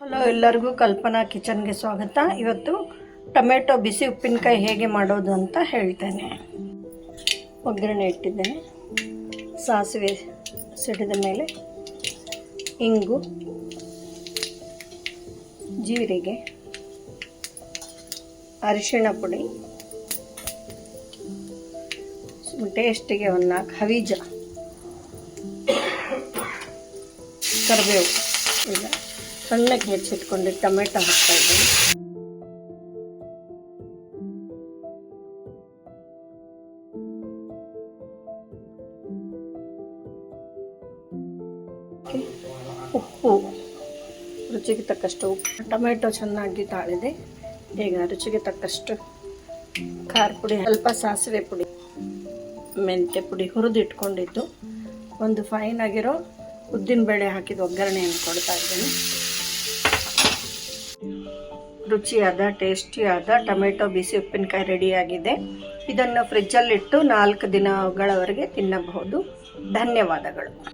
Hello, ಎಲ್ಲರಿಗೂ ಕಲ್ಪನಾ ಕಿಚನ್ಗೆ ಸ್ವಾಗತ. ಇವತ್ತು ಟೊಮೆಟೊ ಬಿಸಿ ಉಪ್ಪಿನಕಾಯಿ ಹೇಗೆ ಮಾಡೋದು ಅಂತ ಹೇಳ್ತೇನೆ. ಒಗ್ಗರಣೆ ಇಟ್ಟಿದ್ದೇನೆ. ಸಾಸಿವೆ ಸಿಡಿದ ಮೇಲೆ ಇಂಗು, ಜೀರಿಗೆ, ಅರಿಶಿಣ ಪುಡಿ, ಟೇಸ್ಟಿಗೆ ಒಂದು 4 ಹವಿಜ, ಕರಿಬೇವು. ಈಗ ಸಣ್ಣಕ್ಕೆ ಹೆಚ್ಚಿಟ್ಕೊಂಡು ಟೊಮೆಟೊ ಹಾಕ್ತಾ ಇದ್ದೀನಿ. ಉಪ್ಪು, ರುಚಿಗೆ ತಕ್ಕಷ್ಟು ಉಪ್ಪು. ಟೊಮೆಟೊ ಚೆನ್ನಾಗಿ ತಾಳಿದೆ. ಈಗ ರುಚಿಗೆ ತಕ್ಕಷ್ಟು ಖಾರ ಪುಡಿ, ಸ್ವಲ್ಪ ಸಾಸಿವೆ ಪುಡಿ, ಮೆಂತ್ಯ ಪುಡಿ ಹುರಿದಿಟ್ಕೊಂಡಿದ್ದು, ಒಂದು ಫೈನ್ ಆಗಿರೋ ಉದ್ದಿನಬೇಳೆ ಹಾಕಿದ ಒಗ್ಗರಣೆಯನ್ನು ಕೊಡ್ತಾ ಇದ್ದೀನಿ. ರುಚಿಯಾದ ಟೇಸ್ಟಿಯಾದ ಟೊಮೆಟೊ ಬಿಸಿ ಉಪ್ಪಿನಕಾಯಿ ರೆಡಿಯಾಗಿದೆ. ಇದನ್ನು ಫ್ರಿಜ್ಜಲ್ಲಿಟ್ಟು 4 ದಿನಗಳವರೆಗೆ ತಿನ್ನಬಹುದು. ಧನ್ಯವಾದಗಳು.